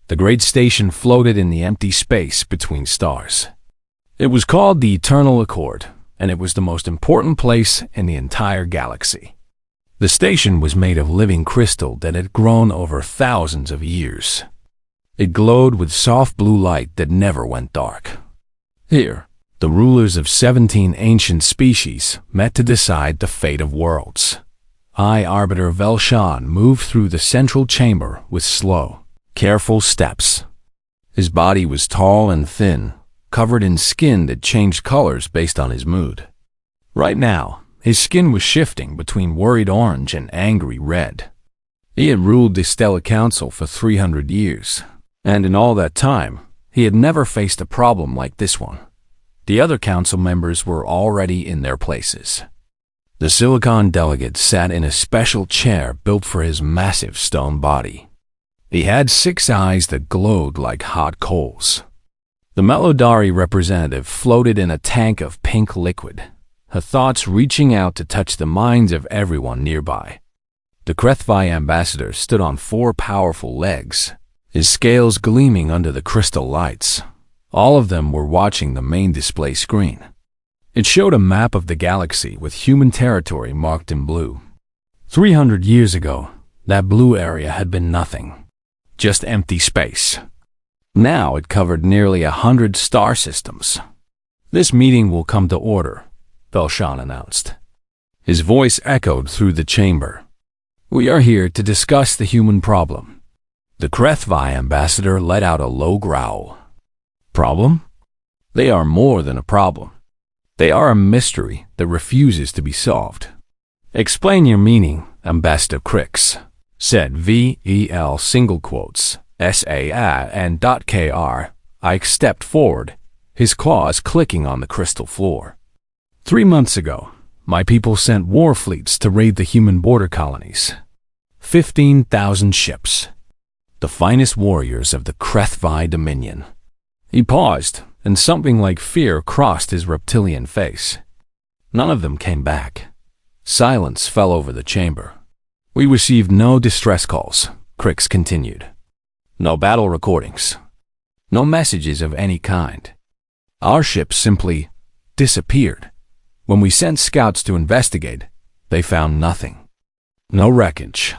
The great station floated in the empty space between stars. It was called the Eternal Accord, and it was the most important place in the entire galaxy. The station was made of living crystal that had grown over thousands of years. It glowed with soft blue light that never went dark. Here, the rulers of 17 ancient species met to decide the fate of worlds. High Arbiter Velshan moved through the central chamber with slow, careful steps. His body was tall and thin, covered in skin that changed colors based on his mood. Right now, his skin was shifting between worried orange and angry red. He had ruled the Stellar Council for 300 years, and in all that time, he had never faced a problem like this one. The other council members were already in their places. The Silicon delegate sat in a special chair built for his massive stone body. He had 6 eyes that glowed like hot coals. The Melodari representative floated in a tank of pink liquid, her thoughts reaching out to touch the minds of everyone nearby. The HFY ambassador stood on 4 powerful legs, his scales gleaming under the crystal lights. All of them were watching the main display screen. It showed a map of the galaxy with human territory marked in blue. 300 years ago, that blue area had been nothing, just empty space. Now it covered nearly 100 star systems. "This meeting will come to order," Velshan announced. His voice echoed through the chamber. "We are here to discuss the human problem." The HFY ambassador let out a low growl. "Problem? They are more than a problem. They are a mystery that refuses to be solved." "Explain your meaning, Ambassador Crix," said VEL single quotes SAI and .KR. Ike stepped forward, his claws clicking on the crystal floor. 3 months ago, my people sent war fleets to raid the human border colonies. 15,000 ships. The finest warriors of the HFY Dominion. He paused, and something like fear crossed his reptilian face. None of them came back. Silence fell over the chamber. "We received no distress calls," Crix continued. "No battle recordings. No messages of any kind. Our ships simply disappeared. When we sent scouts to investigate, they found nothing. No wreckage.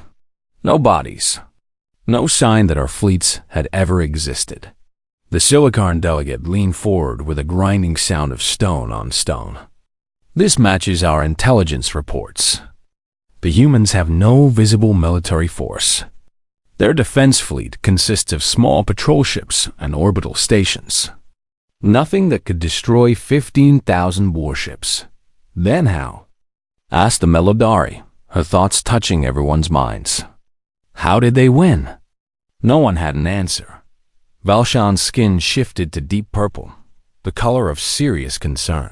No bodies. No sign that our fleets had ever existed." The Silicon delegate leaned forward with a grinding sound of stone on stone. "This matches our intelligence reports. The humans have no visible military force. Their defense fleet consists of small patrol ships and orbital stations. Nothing that could destroy 15,000 warships. Then how?" asked the Melodari, her thoughts touching everyone's minds. "How did they win?" No one had an answer. Velshan's skin shifted to deep purple, the color of serious concern.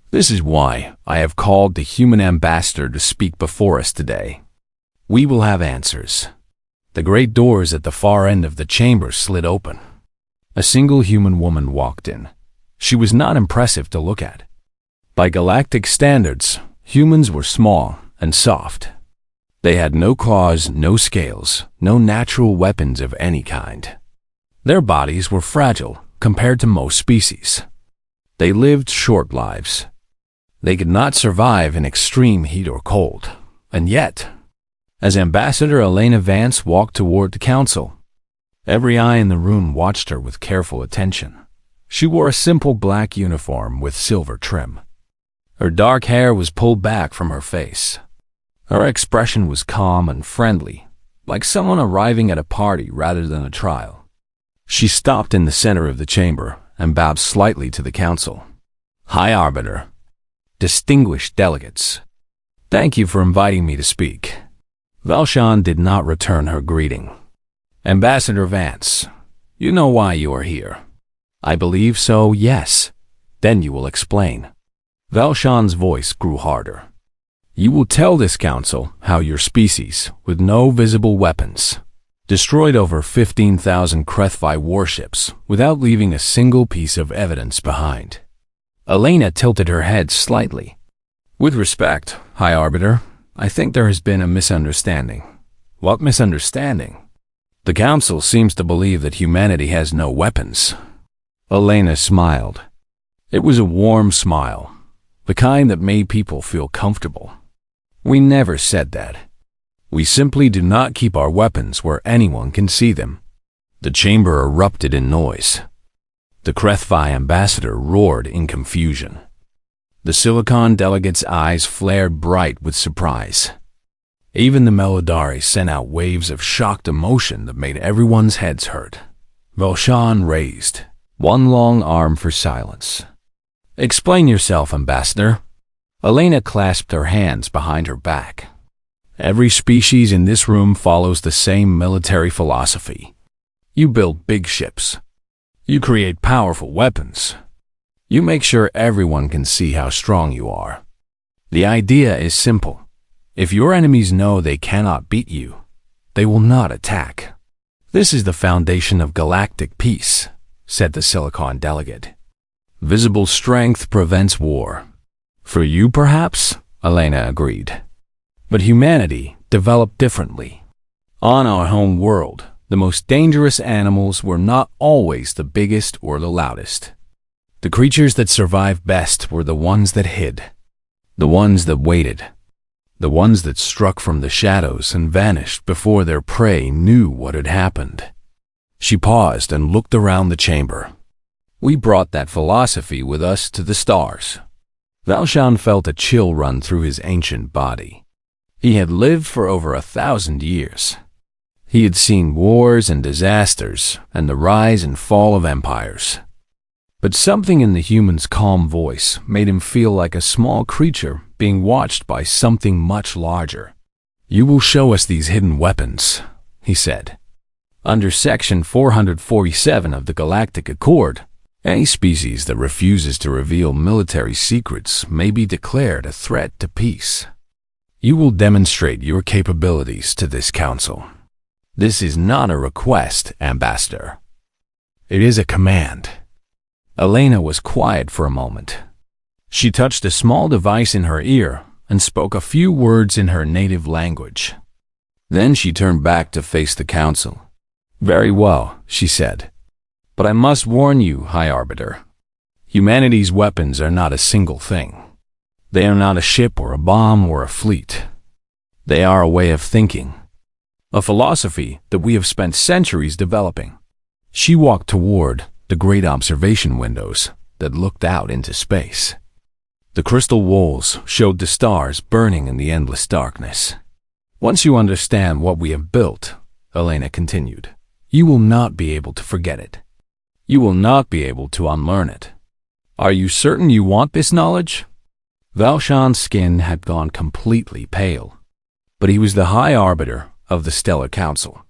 "This is why I have called the human ambassador to speak before us today. We will have answers." The great doors at the far end of the chamber slid open. A single human woman walked in. She was not impressive to look at. By galactic standards, humans were small and soft. They had no claws, no scales, no natural weapons of any kind. Their bodies were fragile compared to most species. They lived short lives. They could not survive in extreme heat or cold. And yet, as Ambassador Elena Vance walked toward the council, every eye in the room watched her with careful attention. She wore a simple black uniform with silver trim. Her dark hair was pulled back from her face. Her expression was calm and friendly, like someone arriving at a party rather than a trial. She stopped in the center of the chamber and bowed slightly to the council. "High Arbiter, distinguished delegates, thank you for inviting me to speak." Velshan did not return her greeting. "Ambassador Vance, you know why you are here." "I believe so, yes." "Then you will explain." Velshan's voice grew harder. "You will tell this council how your species, with no visible weapons, destroyed over 15,000 HFY warships without leaving a single piece of evidence behind." Elena tilted her head slightly. "With respect, High Arbiter, I think there has been a misunderstanding." "What misunderstanding?" The Council seems to believe that humanity has no weapons. Elena smiled. It was a warm smile, the kind that made people feel comfortable. We never said that. We simply do not keep our weapons where anyone can see them. The chamber erupted in noise. The HFY ambassador roared in confusion. The Silicon delegate's eyes flared bright with surprise. Even the Melodari sent out waves of shocked emotion that made everyone's heads hurt. Velshan raised one long arm for silence. Explain yourself, Ambassador. Elena clasped her hands behind her back. Every species in this room follows the same military philosophy. You build big ships. You create powerful weapons. You make sure everyone can see how strong you are. The idea is simple. If your enemies know they cannot beat you, they will not attack. This is the foundation of galactic peace, said the Silicon delegate. Visible strength prevents war. For you, perhaps, Elena agreed. But humanity developed differently. On our home world, the most dangerous animals were not always the biggest or the loudest. The creatures that survived best were the ones that hid, the ones that waited, the ones that struck from the shadows and vanished before their prey knew what had happened. She paused and looked around the chamber. We brought that philosophy with us to the stars. Velshan felt a chill run through his ancient body. He had lived for over 1,000 years. He had seen wars and disasters and the rise and fall of empires. But something in the human's calm voice made him feel like a small creature being watched by something much larger. You will show us these hidden weapons, he said. Under Section 447 of the Galactic Accord, any species that refuses to reveal military secrets may be declared a threat to peace. You will demonstrate your capabilities to this council. This is not a request, Ambassador. It is a command. Elena was quiet for a moment. She touched a small device in her ear and spoke a few words in her native language. Then she turned back to face the council. Very well, she said. But I must warn you, High Arbiter. Humanity's weapons are not a single thing. They are not a ship or a bomb or a fleet. They are a way of thinking. A philosophy that we have spent centuries developing. She walked toward the great observation windows that looked out into space. The crystal walls showed the stars burning in the endless darkness. Once you understand what we have built, Elena continued, you will not be able to forget it. You will not be able to unlearn it. Are you certain you want this knowledge? Velshan's skin had gone completely pale, but he was the High Arbiter of the Stellar Council.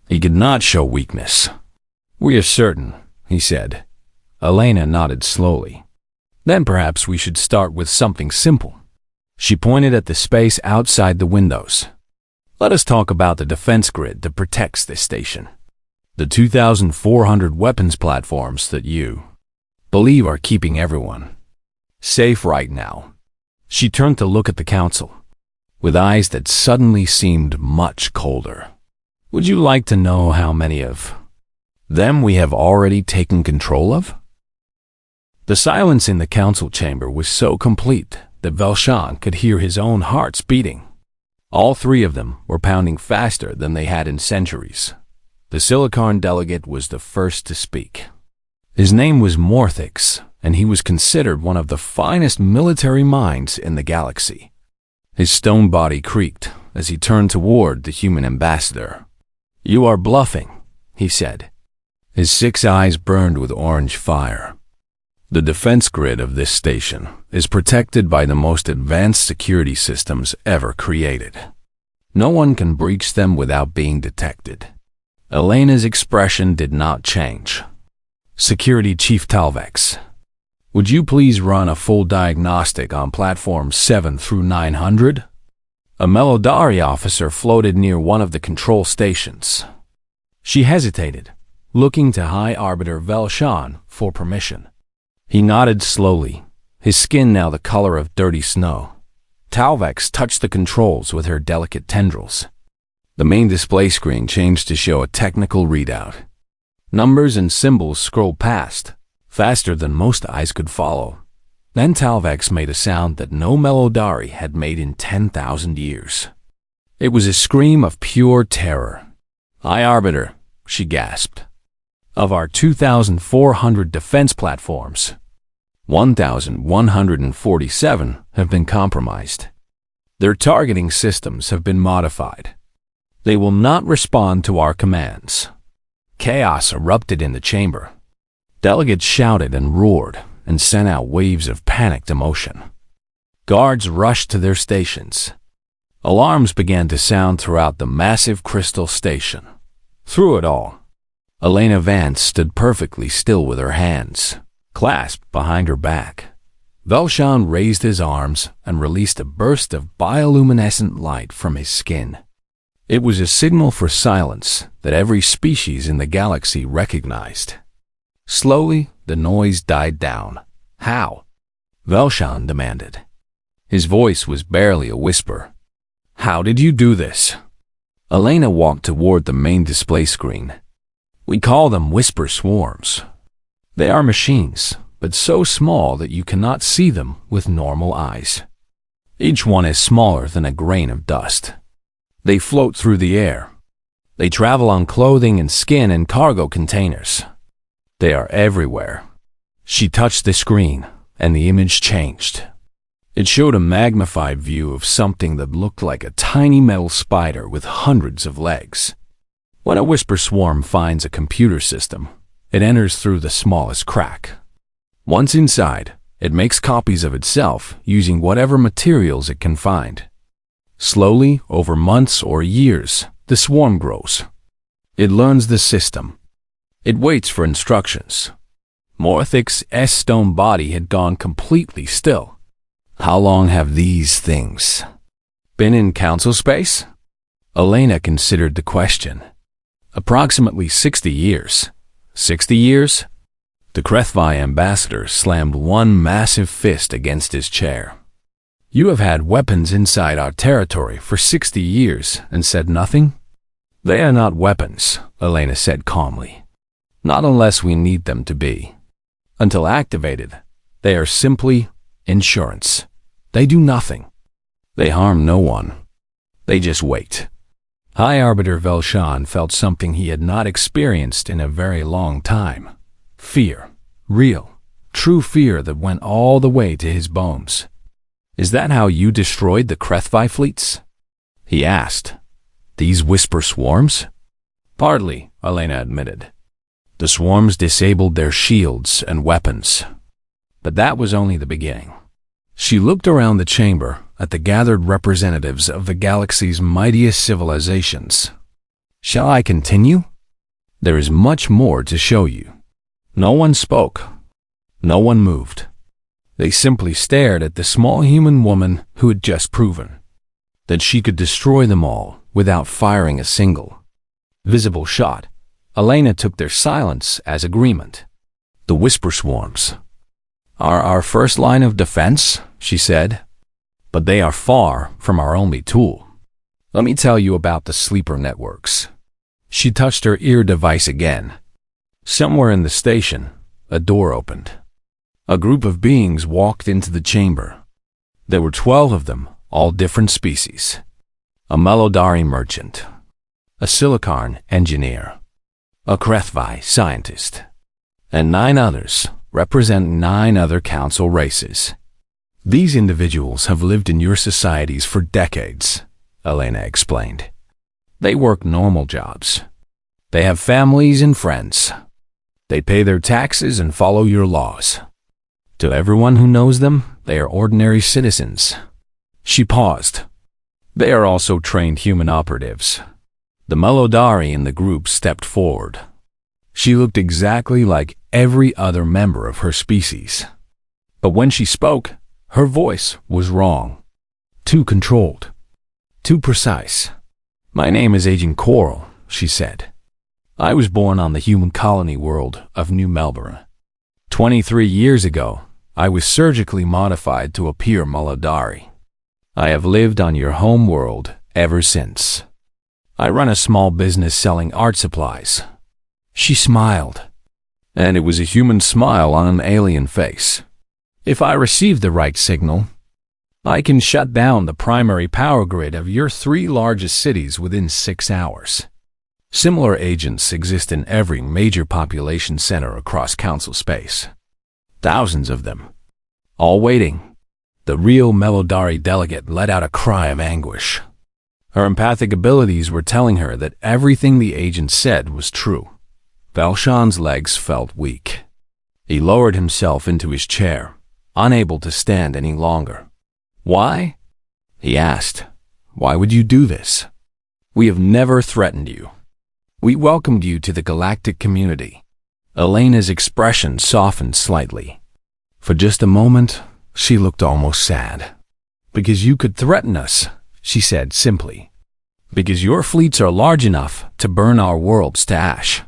He could not show weakness. We are certain, he said. Elena nodded slowly. Then perhaps we should start with something simple. She pointed at the space outside the windows. Let us talk about the defense grid that protects this station. The 2,400 weapons platforms that you believe are keeping everyone safe right now. She turned to look at the council, with eyes that suddenly seemed much colder. Would you like to know how many of them we have already taken control of? The silence in the council chamber was so complete that Velshan could hear his own hearts beating. All three of them were pounding faster than they had in centuries. The Silicon delegate was the first to speak. His name was Morthix, and he was considered one of the finest military minds in the galaxy. His stone body creaked as he turned toward the human ambassador. You are bluffing, he said. His 6 eyes burned with orange fire. The defense grid of this station is protected by the most advanced security systems ever created. No one can breach them without being detected. Elena's expression did not change. Security Chief Talvex, would you please run a full diagnostic on platforms 7 through 900? A Melodari officer floated near one of the control stations. She hesitated, looking to High Arbiter Velshan for permission. He nodded slowly, his skin now the color of dirty snow. Talvex touched the controls with her delicate tendrils. The main display screen changed to show a technical readout. Numbers and symbols scrolled past, faster than most eyes could follow. Then Talvex made a sound that no Melodari had made in 10,000 years. It was a scream of pure terror. "High Arbiter," she gasped. "Of our 2,400 defense platforms, 1,147 have been compromised. Their targeting systems have been modified. They will not respond to our commands." Chaos erupted in the chamber. Delegates shouted and roared and sent out waves of panicked emotion. Guards rushed to their stations. Alarms began to sound throughout the massive crystal station. Through it all, Elena Vance stood perfectly still with her hands clasped behind her back. Velshan raised his arms and released a burst of bioluminescent light from his skin. It was a signal for silence that every species in the galaxy recognized. Slowly, the noise died down. "How?" Velshan demanded. His voice was barely a whisper. "How did you do this?" Elena walked toward the main display screen. "We call them whisper swarms. They are machines, but so small that you cannot see them with normal eyes. Each one is smaller than a grain of dust. They float through the air. They travel on clothing and skin and cargo containers. They are everywhere." She touched the screen, and the image changed. It showed a magnified view of something that looked like a tiny metal spider with hundreds of legs. When a whisper swarm finds a computer system, it enters through the smallest crack. Once inside, it makes copies of itself using whatever materials it can find. Slowly, over months or years, the swarm grows. It learns the system. It waits for instructions. Morthic's S-stone body had gone completely still. How long have these things been in council space? Elena considered the question. Approximately 60 years. 60 years? The Krethvi ambassador slammed one massive fist against his chair. "You have had weapons inside our territory for 60 years and said nothing?" "They are not weapons," Elena said calmly. "Not unless we need them to be. Until activated, they are simply insurance. They do nothing. They harm no one. They just wait." High Arbiter Velshan felt something he had not experienced in a very long time. Fear. Real, true fear that went all the way to his bones. "Is that how you destroyed the Krethvi fleets?" he asked. "These whisper swarms?" "Partly," Elena admitted. "The swarms disabled their shields and weapons. But that was only the beginning." She looked around the chamber at the gathered representatives of the galaxy's mightiest civilizations. "Shall I continue? There is much more to show you." No one spoke. No one moved. They simply stared at the small human woman who had just proven that she could destroy them all without firing a single visible shot. Elena took their silence as agreement. "The whisper swarms are our first line of defense," she said, "but they are far from our only tool. Let me tell you about the sleeper networks." She touched her ear device again. Somewhere in the station, a door opened. A group of beings walked into the chamber. There were 12 of them, all different species. A Melodari merchant, a Silicarn engineer, a Krethvi scientist, and 9 others, representing 9 other council races. "These individuals have lived in your societies for decades," Elena explained. "They work normal jobs. They have families and friends. They pay their taxes and follow your laws. To everyone who knows them, they are ordinary citizens." She paused. "They are also trained human operatives." The Melodari in the group stepped forward. She looked exactly like every other member of her species. But when she spoke, her voice was wrong. Too controlled. Too precise. "My name is Agent Coral," she said. "I was born on the human colony world of New Melbourne. 23 years ago, I was surgically modified to appear Melodari. I have lived on your home world ever since. I run a small business selling art supplies. She smiled, and it was a human smile on an alien face. If I receive the right signal, I can shut down the primary power grid of your 3 largest cities within 6 hours. Similar agents exist in every major population center across Council space. Thousands of them, all waiting. The real Melodari delegate let out a cry of anguish. Her empathic abilities were telling her that everything the agent said was true. Velshan's legs felt weak. He lowered himself into his chair, unable to stand any longer. "Why?" he asked. "Why would you do this? We have never threatened you. We welcomed you to the galactic community." Elena's expression softened slightly. For just a moment, she looked almost sad. "Because you could threaten us," she said simply. "Because your fleets are large enough to burn our worlds to ash.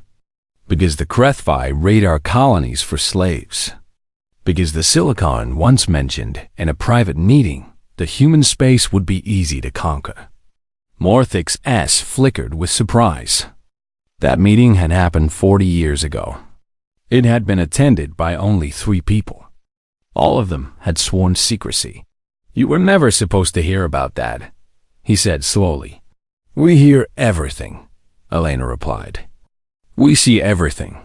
Because the Krethvi raid our colonies for slaves. Because the Silicon once mentioned in a private meeting that human space would be easy to conquer." Morthic's S flickered with surprise. That meeting had happened 40 years ago. It had been attended by only 3 people. All of them had sworn secrecy. "You were never supposed to hear about that," he said slowly. "We hear everything," Elena replied. "We see everything.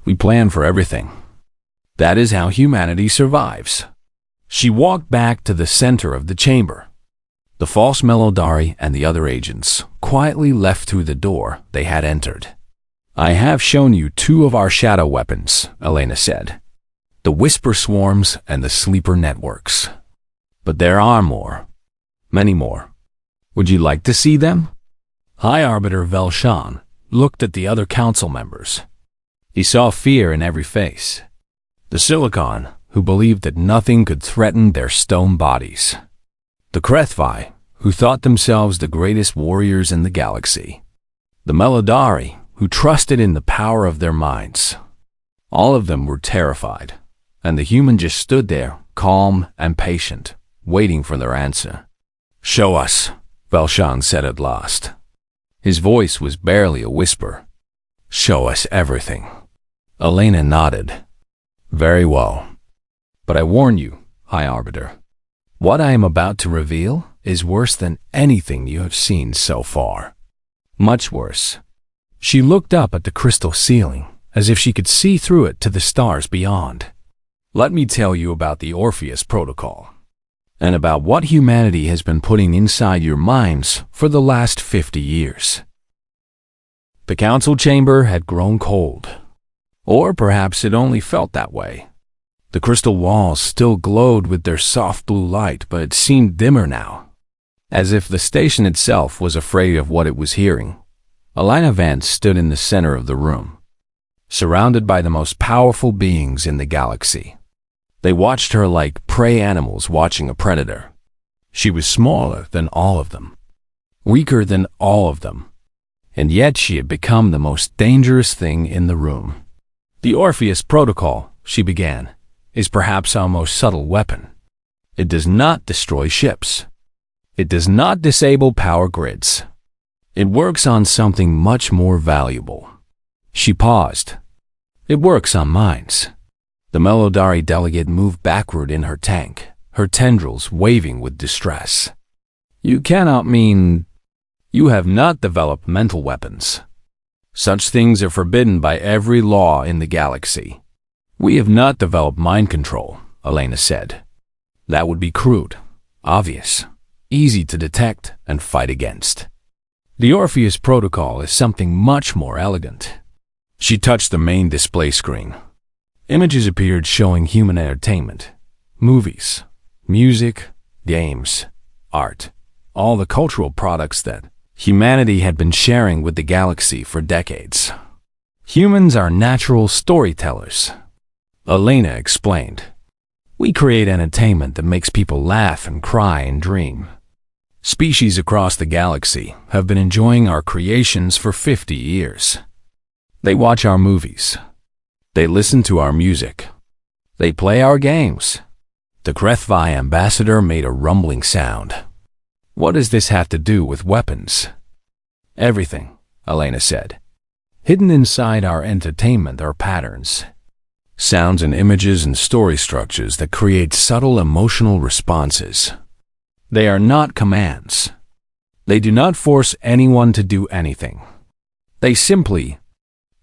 We plan for everything. That is how humanity survives." She walked back to the center of the chamber. The false Melodari and the other agents quietly left through the door they had entered. "I have shown you 2 of our shadow weapons," Elena said. "The Whisper Swarms and the Sleeper Networks. But there are more. Many more. Would you like to see them?" High Arbiter Velshan looked at the other council members. He saw fear in every face. The Silicon, who believed that nothing could threaten their stone bodies. The Krethvi, who thought themselves the greatest warriors in the galaxy. The Melodari, who trusted in the power of their minds. All of them were terrified, and the human just stood there, calm and patient, waiting for their answer. "Show us," Velshan said at last. His voice was barely a whisper. "Show us everything." Elena nodded. "Very well. But I warn you, High Arbiter, what I am about to reveal is worse than anything you have seen so far. Much worse." She looked up at the crystal ceiling, as if she could see through it to the stars beyond. "Let me tell you about the Orpheus Protocol, and about what humanity has been putting inside your minds for the last 50 years. The council chamber had grown cold. Or perhaps it only felt that way. The crystal walls still glowed with their soft blue light, but it seemed dimmer now, as if the station itself was afraid of what it was hearing. Elena Vance stood in the center of the room, surrounded by the most powerful beings in the galaxy. They watched her like prey animals watching a predator. She was smaller than all of them, weaker than all of them, and yet she had become the most dangerous thing in the room. "The Orpheus Protocol," she began, "is perhaps our most subtle weapon. It does not destroy ships. It does not disable power grids. It works on something much more valuable." She paused. "It works on minds." The Melodari delegate moved backward in her tank, her tendrils waving with distress. "You cannot mean you have not developed mental weapons. Such things are forbidden by every law in the galaxy." "We have not developed mind control," Elena said. "That would be crude, obvious, easy to detect and fight against. The Orpheus Protocol is something much more elegant." She touched the main display screen. Images appeared showing human entertainment, movies, music, games, art, all the cultural products that humanity had been sharing with the galaxy for decades. "Humans are natural storytellers," Elena explained. "We create entertainment that makes people laugh and cry and dream. Species across the galaxy have been enjoying our creations for 50 years. They watch our movies. They listen to our music. They play our games." The Krethvi ambassador made a rumbling sound. "What does this have to do with weapons?" Everything, Elena said. Hidden inside our entertainment are patterns. Sounds and images and story structures that create subtle emotional responses. They are not commands. They do not force anyone to do anything. They simply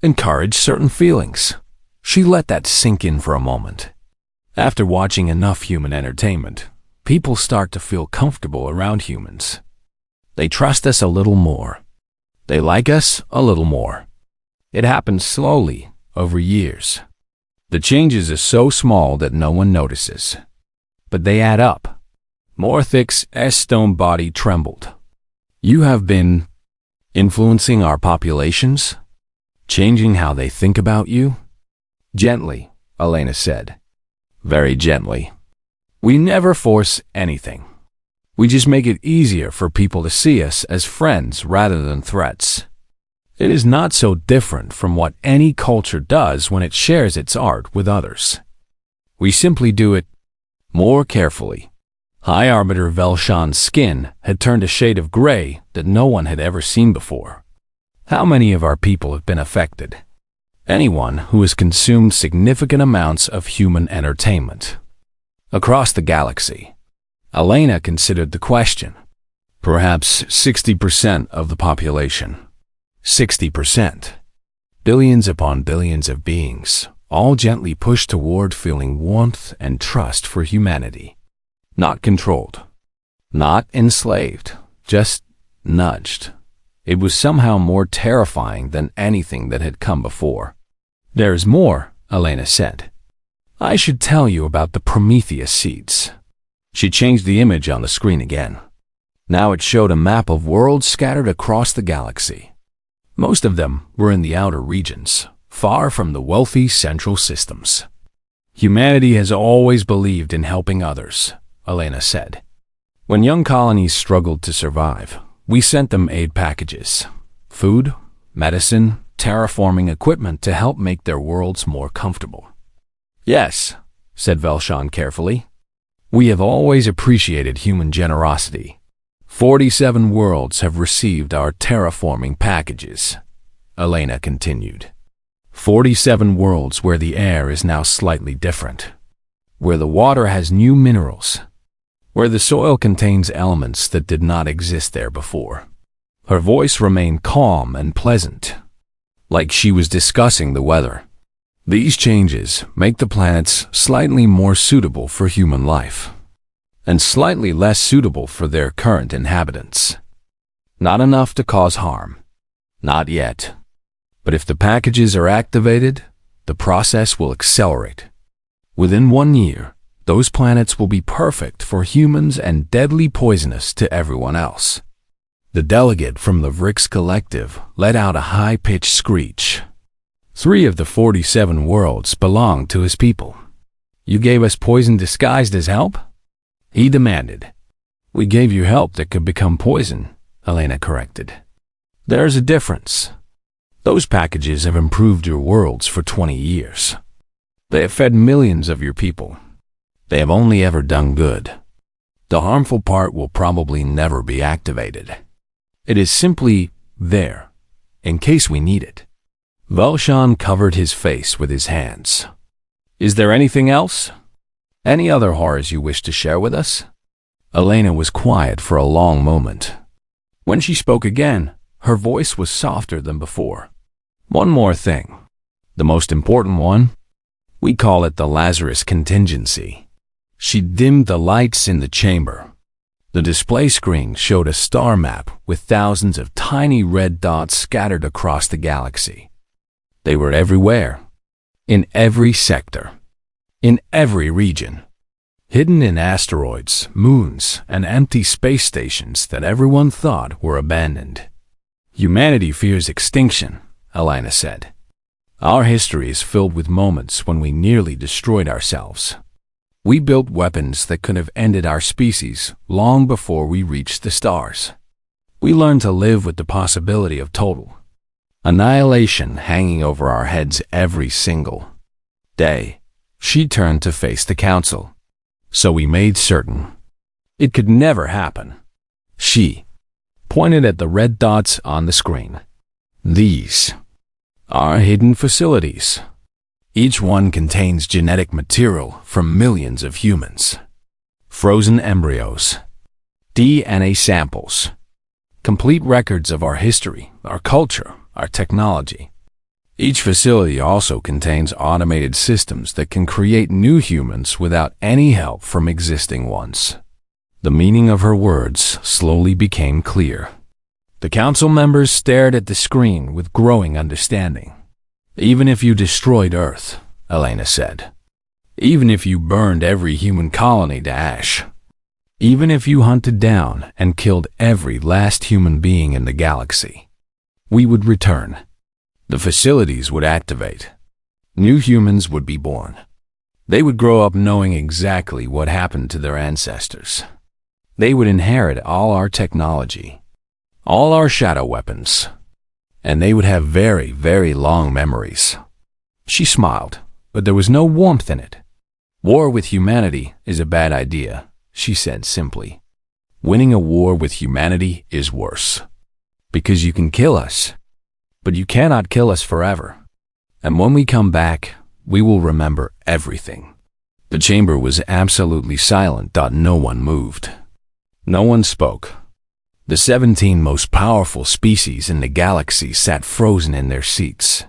encourage certain feelings. She let that sink in for a moment. After watching enough human entertainment, people start to feel comfortable around humans. They trust us a little more. They like us a little more. It happens slowly, over years. The changes are so small that no one notices. But they add up. Morthic's stone body trembled. You have been influencing our populations? Changing how they think about you? Gently, Elena said. Very gently. We never force anything. We just make it easier for people to see us as friends rather than threats. It is not so different from what any culture does when it shares its art with others. We simply do it more carefully. High Arbiter Velshan's skin had turned a shade of gray that no one had ever seen before. How many of our people have been affected? Anyone who has consumed significant amounts of human entertainment. Across the galaxy, Elena considered the question. Perhaps 60% of the population. 60%. Billions upon billions of beings, all gently pushed toward feeling warmth and trust for humanity. Not controlled. Not enslaved. Just nudged. It was somehow more terrifying than anything that had come before. There's more, Elena said. I should tell you about the Prometheus seeds. She changed the image on the screen again. Now it showed a map of worlds scattered across the galaxy. Most of them were in the outer regions, far from the wealthy central systems. Humanity has always believed in helping others, Elena said. When young colonies struggled to survive, we sent them aid packages, food, medicine, terraforming equipment to help make their worlds more comfortable. Yes, said Velshan carefully. We have always appreciated human generosity. 47 worlds have received our terraforming packages, Elena continued. 47 worlds where the air is now slightly different, where the water has new minerals, where the soil contains elements that did not exist there before. Her voice remained calm and pleasant, like she was discussing the weather. These changes make the planets slightly more suitable for human life, and slightly less suitable for their current inhabitants. Not enough to cause harm. Not yet. But if the packages are activated, the process will accelerate. Within 1 year, those planets will be perfect for humans and deadly poisonous to everyone else. The delegate from the Vrix Collective let out a high-pitched screech. 3 of the 47 worlds belonged to his people. You gave us poison disguised as help? He demanded. We gave you help that could become poison, Elena corrected. There's a difference. Those packages have improved your worlds for 20 years. They have fed millions of your people. They have only ever done good. The harmful part will probably never be activated. It is simply there, in case we need it. Velshan covered his face with his hands. Is there anything else? Any other horrors you wish to share with us? Elena was quiet for a long moment. When she spoke again, her voice was softer than before. One more thing. The most important one. We call it the Lazarus contingency. She dimmed the lights in the chamber. The display screen showed a star map with thousands of tiny red dots scattered across the galaxy. They were everywhere. In every sector. In every region. Hidden in asteroids, moons, and empty space stations that everyone thought were abandoned. Humanity fears extinction, Elena said. Our history is filled with moments when we nearly destroyed ourselves. We built weapons that could have ended our species long before we reached the stars. We learned to live with the possibility of total annihilation hanging over our heads every single day. She turned to face the council. So we made certain it could never happen. She pointed at the red dots on the screen. These are hidden facilities. Each one contains genetic material from millions of humans, frozen embryos, DNA samples, complete records of our history, our culture, our technology. Each facility also contains automated systems that can create new humans without any help from existing ones. The meaning of her words slowly became clear. The council members stared at the screen with growing understanding. Even if you destroyed Earth, Elena said. Even if you burned every human colony to ash. Even if you hunted down and killed every last human being in the galaxy. We would return. The facilities would activate. New humans would be born. They would grow up knowing exactly what happened to their ancestors. They would inherit all our technology, all our shadow weapons, and they would have very, very long memories. She smiled, but there was no warmth in it. War with humanity is a bad idea, she said simply. Winning a war with humanity is worse. Because you can kill us, but you cannot kill us forever. And when we come back, we will remember everything. The chamber was absolutely silent. No one moved. No one spoke. The 17 most powerful species in the galaxy sat frozen in their seats,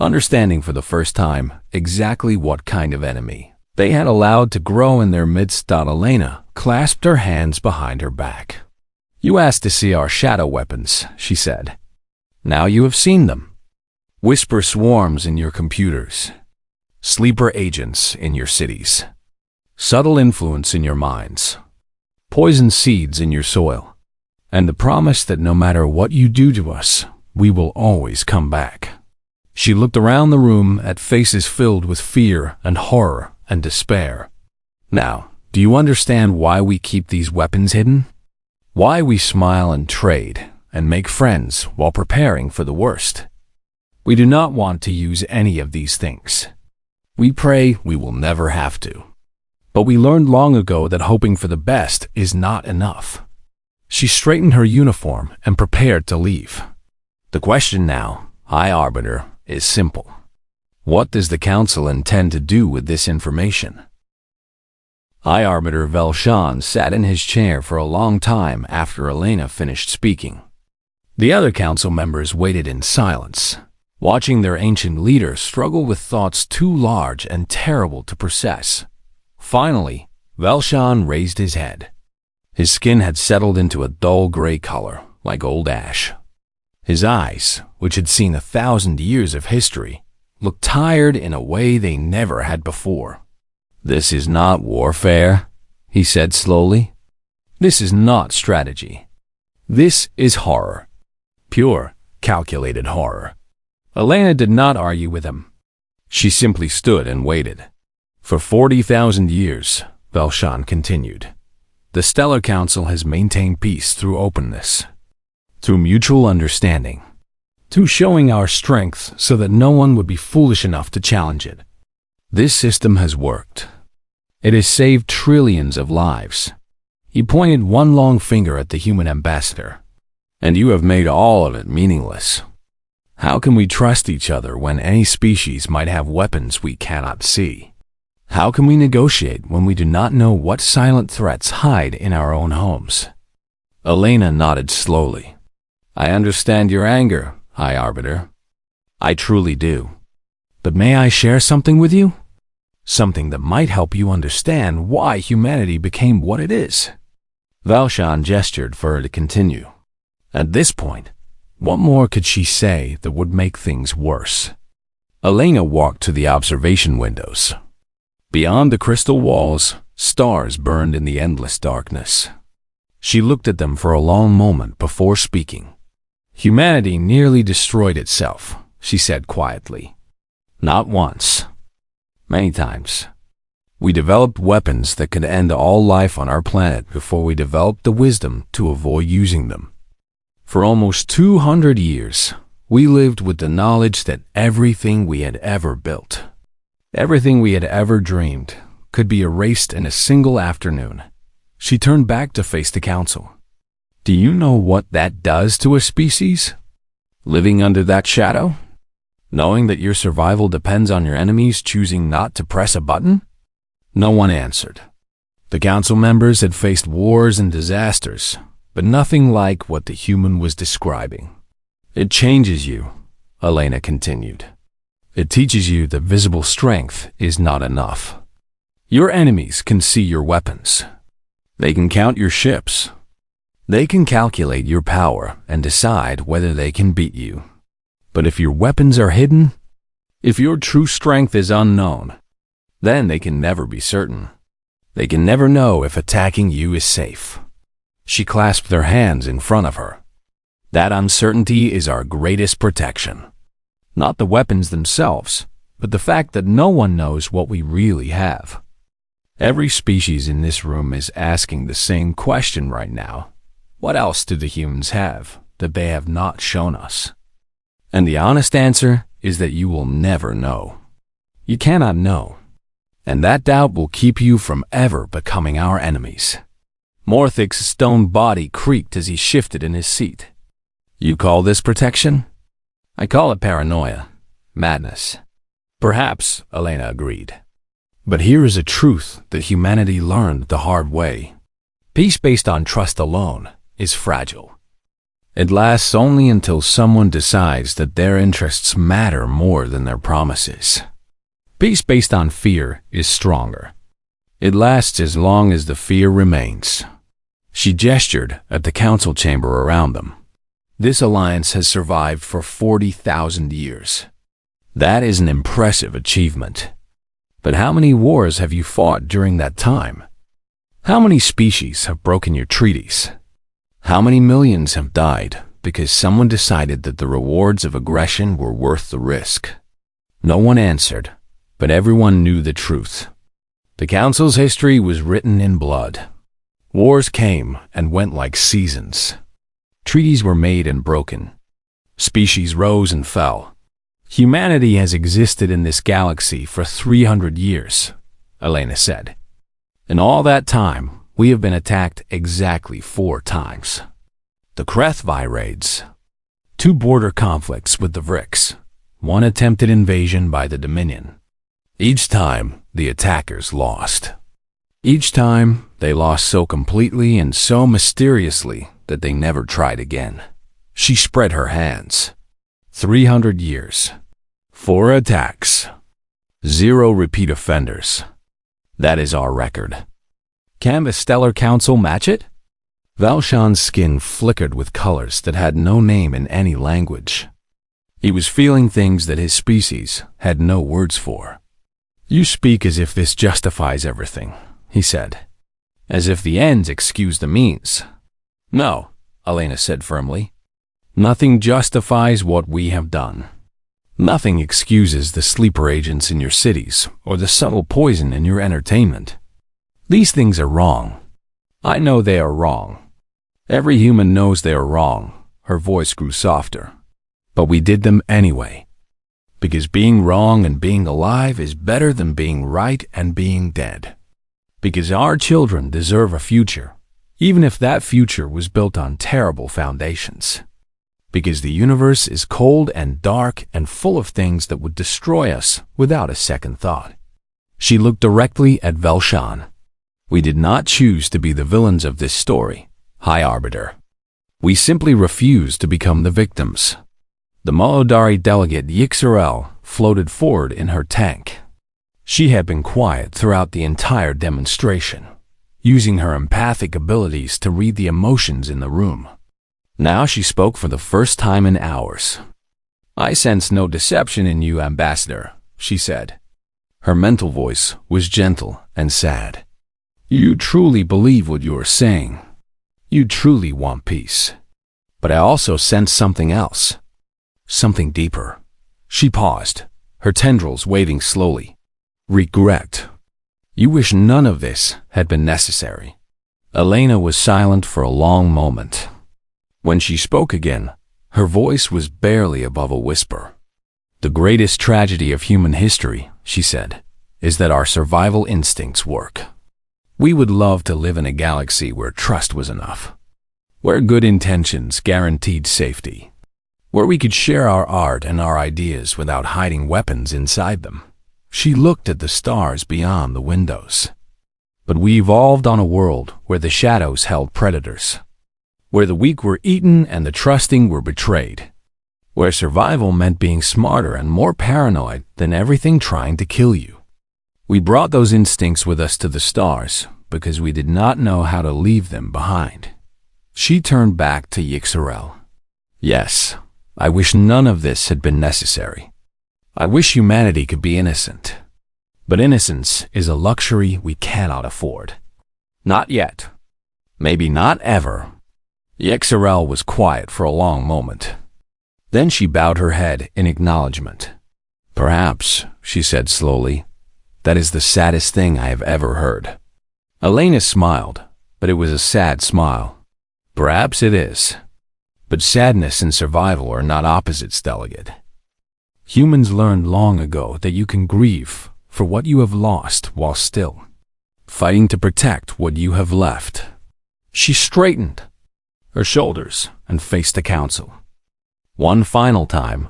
understanding for the first time exactly what kind of enemy they had allowed to grow in their midst. Elena clasped her hands behind her back. You asked to see our shadow weapons, she said. Now you have seen them. Whisper swarms in your computers, sleeper agents in your cities, subtle influence in your minds, poison seeds in your soil. And the promise that no matter what you do to us, we will always come back. She looked around the room at faces filled with fear and horror and despair. Now, do you understand why we keep these weapons hidden? Why we smile and trade and make friends while preparing for the worst? We do not want to use any of these things. We pray we will never have to. But we learned long ago that hoping for the best is not enough. She straightened her uniform and prepared to leave. The question now, High Arbiter, is simple. What does the Council intend to do with this information? High Arbiter Velshan sat in his chair for a long time after Elena finished speaking. The other Council members waited in silence, watching their ancient leader struggle with thoughts too large and terrible to process. Finally, Velshan raised his head. His skin had settled into a dull gray color, like old ash. His eyes, which had seen 1,000 years of history, looked tired in a way they never had before. This is not warfare, he said slowly. This is not strategy. This is horror. Pure, calculated horror. Elena did not argue with him. She simply stood and waited. For 40,000 years, Velshan continued, the Stellar Council has maintained peace through openness, through mutual understanding, through showing our strength so that no one would be foolish enough to challenge it. This system has worked. It has saved trillions of lives. He pointed one long finger at the human ambassador. And you have made all of it meaningless. How can we trust each other when any species might have weapons we cannot see? How can we negotiate when we do not know what silent threats hide in our own homes? Elena nodded slowly. I understand your anger, High Arbiter. I truly do. But may I share something with you? Something that might help you understand why humanity became what it is. Velshan gestured for her to continue. At this point, what more could she say that would make things worse? Elena walked to the observation windows. Beyond the crystal walls, stars burned in the endless darkness. She looked at them for a long moment before speaking. Humanity nearly destroyed itself, she said quietly. Not once. Many times. We developed weapons that could end all life on our planet before we developed the wisdom to avoid using them. For almost 200 years, we lived with the knowledge that everything we had ever built, everything we had ever dreamed, could be erased in a single afternoon. She turned back to face the council. Do you know what that does to a species? Living under that shadow? Knowing that your survival depends on your enemies choosing not to press a button? No one answered. The council members had faced wars and disasters, but nothing like what the human was describing. It changes you, Elena continued. It teaches you that visible strength is not enough. Your enemies can see your weapons. They can count your ships. They can calculate your power and decide whether they can beat you. But if your weapons are hidden, if your true strength is unknown, then they can never be certain. They can never know if attacking you is safe. She clasped her hands in front of her. That uncertainty is our greatest protection. Not the weapons themselves, but the fact that no one knows what we really have. Every species in this room is asking the same question right now. What else do the humans have that they have not shown us? And the honest answer is that you will never know. You cannot know. And that doubt will keep you from ever becoming our enemies. Morthic's stone body creaked as he shifted in his seat. You call this protection? I call it paranoia, madness. Perhaps, Elena agreed. But here is a truth that humanity learned the hard way. Peace based on trust alone is fragile. It lasts only until someone decides that their interests matter more than their promises. Peace based on fear is stronger. It lasts as long as the fear remains. She gestured at the council chamber around them. This alliance has survived for 40,000 years. That is an impressive achievement. But how many wars have you fought during that time? How many species have broken your treaties? How many millions have died because someone decided that the rewards of aggression were worth the risk? No one answered, but everyone knew the truth. The council's history was written in blood. Wars came and went like seasons. Treaties were made and broken. Species rose and fell. Humanity has existed in this galaxy for 300 years, Elena said. In all that time, we have been attacked exactly 4 times. The Krethvi raids, 2 border conflicts with the Vrix, 1 attempted invasion by the Dominion. Each time, the attackers lost. Each time, they lost so completely and so mysteriously that they never tried again. She spread her hands. 300 years. 4 attacks. 0 repeat offenders. That is our record. Can the Stellar Council match it? Valshan's skin flickered with colors that had no name in any language. He was feeling things that his species had no words for. You speak as if this justifies everything, he said. As if the ends excuse the means. No, Elena said firmly. Nothing justifies what we have done. Nothing excuses the sleeper agents in your cities or the subtle poison in your entertainment. These things are wrong. I know they are wrong. Every human knows they are wrong. Her voice grew softer. But we did them anyway. Because being wrong and being alive is better than being right and being dead. Because our children deserve a future, even if that future was built on terrible foundations. Because the universe is cold and dark and full of things that would destroy us without a second thought. She looked directly at Velshan. We did not choose to be the villains of this story, High Arbiter. We simply refused to become the victims. The Molodari delegate Yixarel floated forward in her tank. She had been quiet throughout the entire demonstration, using her empathic abilities to read the emotions in the room. Now she spoke for the first time in hours. I sense no deception in you, Ambassador, she said. Her mental voice was gentle and sad. You truly believe what you are saying. You truly want peace. But I also sense something else. Something deeper. She paused, her tendrils waving slowly. Regret. You wish none of this had been necessary. Elena was silent for a long moment. When she spoke again, her voice was barely above a whisper. The greatest tragedy of human history, she said, is that our survival instincts work. We would love to live in a galaxy where trust was enough. where good intentions guaranteed safety, where we could share our art and our ideas without hiding weapons inside them. She looked at the stars beyond the windows. But we evolved on a world where the shadows held predators, where the weak were eaten and the trusting were betrayed, where survival meant being smarter and more paranoid than everything trying to kill you. We brought those instincts with us to the stars because we did not know how to leave them behind. She turned back to Yixarel. Yes, I wish none of this had been necessary. I wish humanity could be innocent. But innocence is a luxury we cannot afford. Not yet. Maybe not ever. Yixarel was quiet for a long moment. Then she bowed her head in acknowledgement. Perhaps, she said slowly, that is the saddest thing I have ever heard. Elena smiled, but it was a sad smile. Perhaps it is. But sadness and survival are not opposites, delegate. Humans learned long ago that you can grieve for what you have lost while still fighting to protect what you have left. She straightened her shoulders and faced the council. One final time.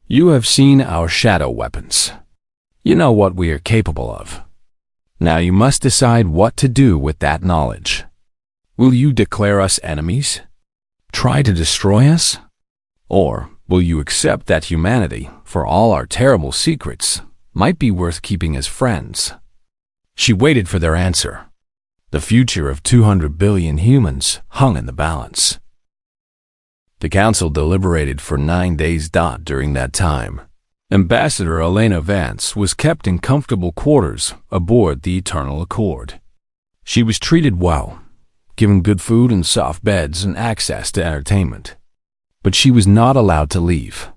You have seen our shadow weapons. You know what we are capable of. Now you must decide what to do with that knowledge. Will you declare us enemies? Try to destroy us? Or will you accept that humanity, for all our terrible secrets, might be worth keeping as friends? She waited for their answer. The future of 200 billion humans hung in the balance. The council deliberated for 9 days. During that time, Ambassador Elena Vance was kept in comfortable quarters aboard the Eternal Accord. She was treated well, given good food and soft beds and access to entertainment. But she was not allowed to leave.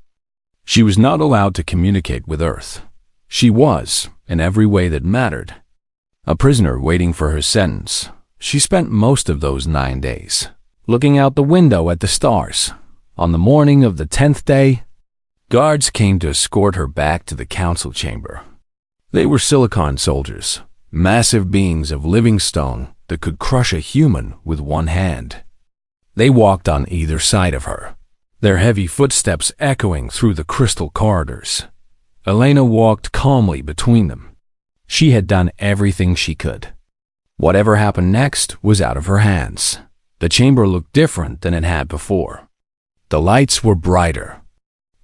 She was not allowed to communicate with Earth. She was, in every way that mattered, a prisoner waiting for her sentence. She spent most of those 9 days looking out the window at the stars. On the morning of the 10th day, guards came to escort her back to the council chamber. They were silicon soldiers, massive beings of living stone that could crush a human with one hand. They walked on either side of her, their heavy footsteps echoing through the crystal corridors. Elena walked calmly between them. She had done everything she could. Whatever happened next was out of her hands. The chamber looked different than it had before. The lights were brighter.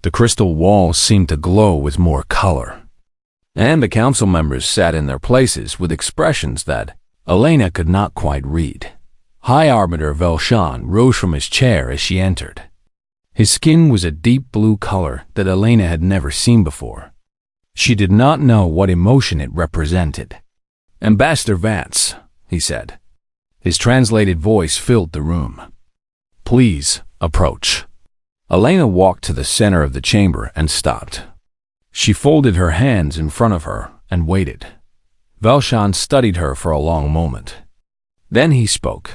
The crystal walls seemed to glow with more color. And the council members sat in their places with expressions that Elena could not quite read. High Arbiter Velshan rose from his chair as she entered. His skin was a deep blue color that Elena had never seen before. She did not know what emotion it represented. Ambassador Vance, he said. His translated voice filled the room. Please, approach. Elena walked to the center of the chamber and stopped. She folded her hands in front of her and waited. Velshan studied her for a long moment. Then he spoke.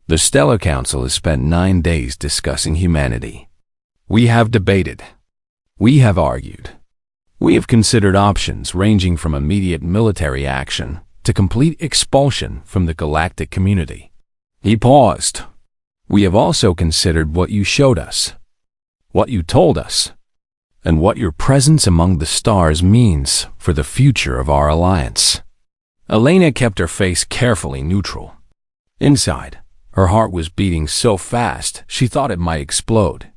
The Stellar Council has spent 9 days discussing humanity. We have debated. We have argued. We have considered options ranging from immediate military action to complete expulsion from the galactic community. He paused. We have also considered what you showed us, what you told us, and what your presence among the stars means for the future of our alliance. Elena kept her face carefully neutral. Inside, her heart was beating so fast she thought it might explode.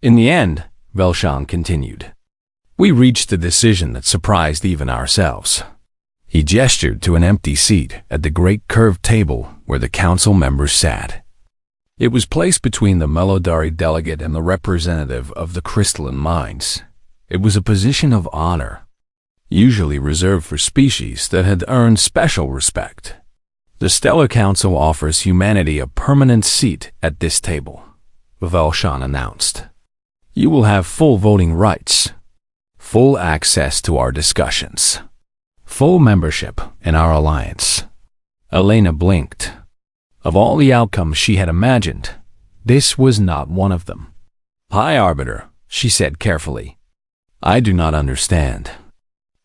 In the end, Velshan continued, we reached a decision that surprised even ourselves. He gestured to an empty seat at the great curved table where the council members sat. It was placed between the Melodari delegate and the representative of the crystalline minds. It was a position of honor, usually reserved for species that had earned special respect. The Stellar Council offers humanity a permanent seat at this table, Velshan announced. You will have full voting rights, full access to our discussions, full membership in our alliance. Elena blinked. Of all the outcomes she had imagined, this was not one of them. High Arbiter, she said carefully, I do not understand.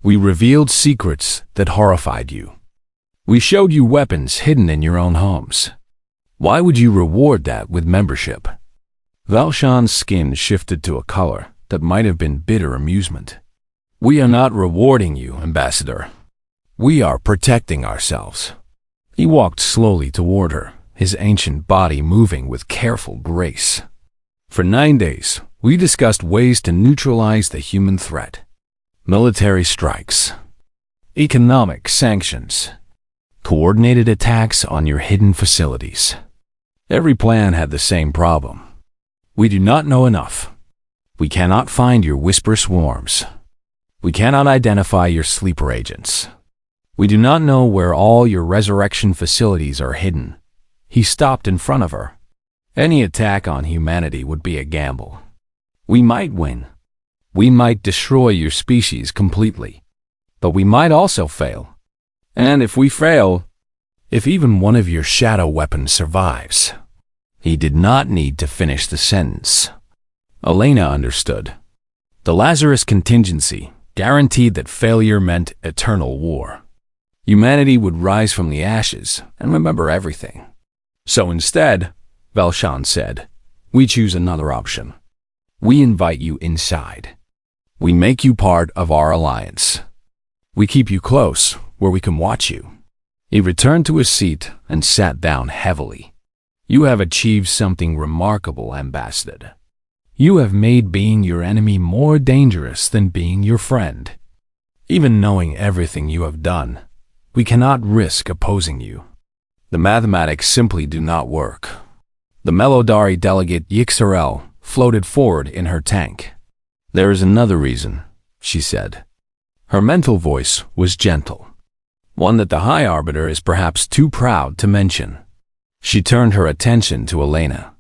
We revealed secrets that horrified you. We showed you weapons hidden in your own homes. Why would you reward that with membership? Valshan's skin shifted to a color that might have been bitter amusement. We are not rewarding you, Ambassador. We are protecting ourselves. He walked slowly toward her, his ancient body moving with careful grace. For 9 days, we discussed ways to neutralize the human threat. Military strikes, economic sanctions, coordinated attacks on your hidden facilities. Every plan had the same problem. We do not know enough. We cannot find your whisper swarms. We cannot identify your sleeper agents. We do not know where all your resurrection facilities are hidden. He stopped in front of her. Any attack on humanity would be a gamble. We might win. We might destroy your species completely. But we might also fail. And if we fail, if even one of your shadow weapons survives. He did not need to finish the sentence. Elena understood. The Lazarus contingency guaranteed that failure meant eternal war. Humanity would rise from the ashes and remember everything. So instead, Valshan said, we choose another option. We invite you inside. We make you part of our alliance. We keep you close where we can watch you. He returned to his seat and sat down heavily. You have achieved something remarkable, Ambassador. You have made being your enemy more dangerous than being your friend. Even knowing everything you have done, we cannot risk opposing you. The mathematics simply do not work. The Melodari delegate Yixarel floated forward in her tank. There is another reason, she said. Her mental voice was gentle, one that the High Arbiter is perhaps too proud to mention. She turned her attention to Elena.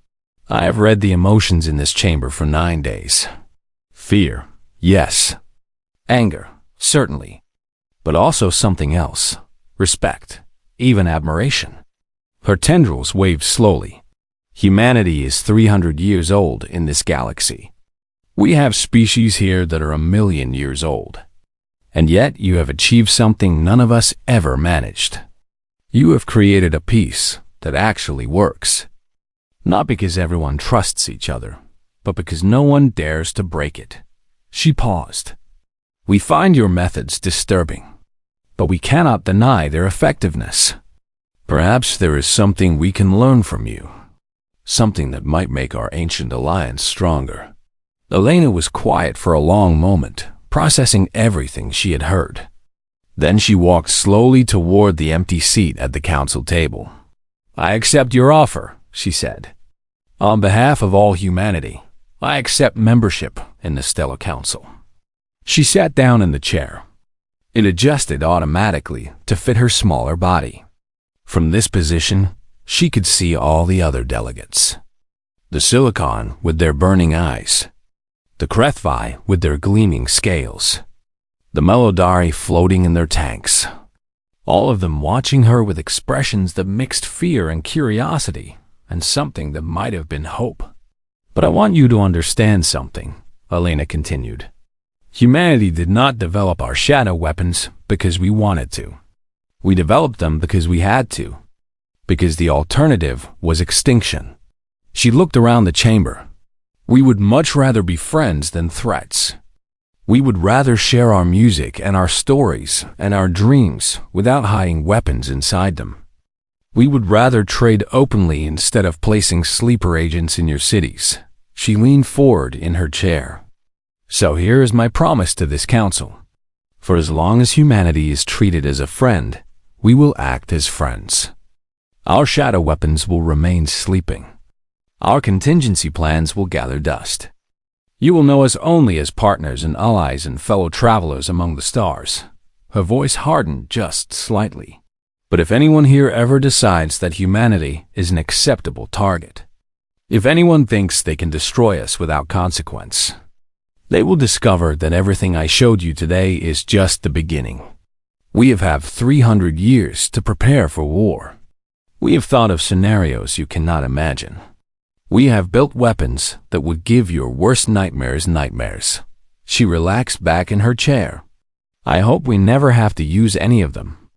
I have read the emotions in this chamber for 9 days. Fear, yes. Anger, certainly. But also something else. Respect, even admiration. Her tendrils waved slowly. Humanity is 300 years old in this galaxy. We have species here that are 1,000,000 years old. And yet you have achieved something none of us ever managed. You have created a peace that actually works. Not because everyone trusts each other, but because no one dares to break it. She paused. We find your methods disturbing, but we cannot deny their effectiveness. Perhaps there is something we can learn from you. Something that might make our ancient alliance stronger. Elena was quiet for a long moment, processing everything she had heard. Then she walked slowly toward the empty seat at the council table. I accept your offer, she said. On behalf of all humanity, I accept membership in the Stellar Council. She sat down in the chair. It adjusted automatically to fit her smaller body. From this position, she could see all the other delegates. The Silicon with their burning eyes. The Krethvi with their gleaming scales. The Melodari floating in their tanks. All of them watching her with expressions that mixed fear and curiosity, and something that might have been hope. But I want you to understand something, Elena continued. Humanity did not develop our shadow weapons because we wanted to. We developed them because we had to. Because the alternative was extinction. She looked around the chamber. We would much rather be friends than threats. We would rather share our music and our stories and our dreams without hiding weapons inside them. We would rather trade openly instead of placing sleeper agents in your cities. She leaned forward in her chair. So here is my promise to this council. For as long as humanity is treated as a friend, we will act as friends. Our shadow weapons will remain sleeping. Our contingency plans will gather dust. You will know us only as partners and allies and fellow travelers among the stars. Her voice hardened just slightly. But if anyone here ever decides that humanity is an acceptable target, if anyone thinks they can destroy us without consequence, they will discover that everything I showed you today is just the beginning. We have had 300 years to prepare for war. We have thought of scenarios you cannot imagine. We have built weapons that would give your worst nightmares nightmares. She relaxed back in her chair. I hope we never have to use any of them.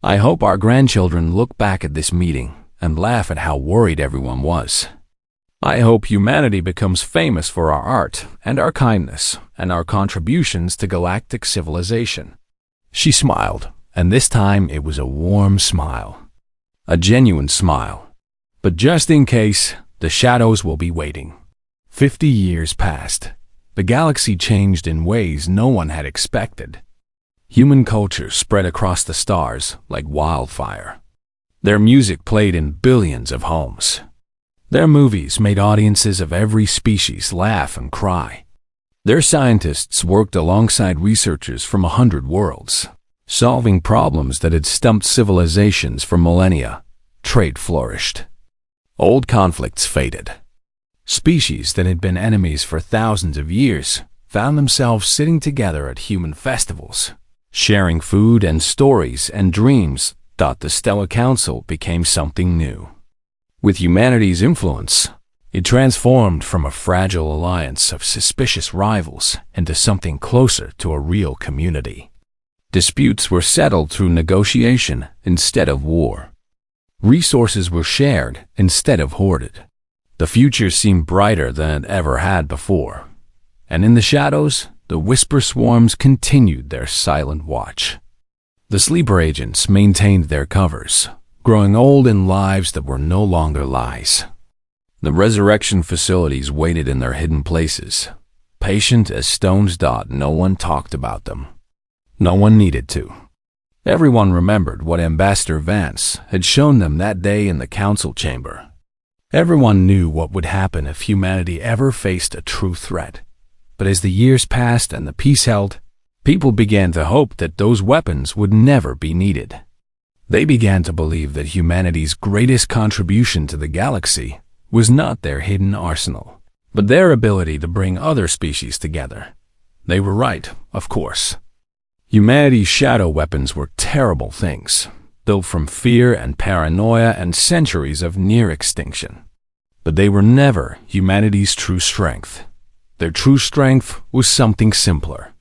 I hope our grandchildren look back at this meeting and laugh at how worried everyone was. I hope humanity becomes famous for our art and our kindness and our contributions to galactic civilization. She smiled, and this time it was a warm smile. A genuine smile. But just in case, the shadows will be waiting. 50 years passed. The galaxy changed in ways no one had expected. Human culture spread across the stars like wildfire. Their music played in billions of homes. Their movies made audiences of every species laugh and cry. Their scientists worked alongside researchers from 100 worlds, solving problems that had stumped civilizations for millennia. Trade flourished. Old conflicts faded. Species that had been enemies for thousands of years found themselves sitting together at human festivals, sharing food and stories and dreams. The Stellar Council became something new. With humanity's influence, it transformed from a fragile alliance of suspicious rivals into something closer to a real community. Disputes were settled through negotiation instead of war. Resources were shared instead of hoarded. The future seemed brighter than it ever had before. And in the shadows, the Whisper Swarms continued their silent watch. The sleeper agents maintained their covers, growing old in lives that were no longer lies. The resurrection facilities waited in their hidden places, patient as stones. No one talked about them. No one needed to. Everyone remembered what Ambassador Vance had shown them that day in the council chamber. Everyone knew what would happen if humanity ever faced a true threat. But as the years passed and the peace held, people began to hope that those weapons would never be needed. They began to believe that humanity's greatest contribution to the galaxy was not their hidden arsenal, but their ability to bring other species together. They were right, of course. Humanity's shadow weapons were terrible things, built from fear and paranoia and centuries of near extinction. But they were never humanity's true strength. Their true strength was something simpler.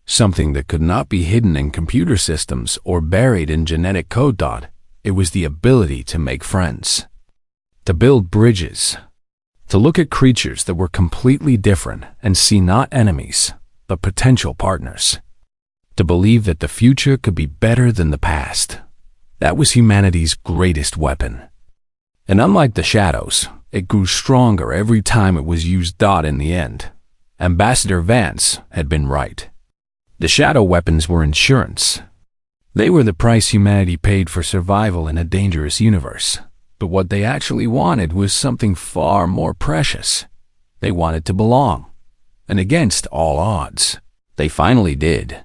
Something that could not be hidden in computer systems or buried in genetic code. It was the ability to make friends, to build bridges, to look at creatures that were completely different and see not enemies, but potential partners, to believe that the future could be better than the past. That was humanity's greatest weapon. And unlike the shadows, it grew stronger every time it was used. In the end, Ambassador Vance had been right. The shadow weapons were insurance. They were the price humanity paid for survival in a dangerous universe. But what they actually wanted was something far more precious. They wanted to belong. And against all odds, they finally did.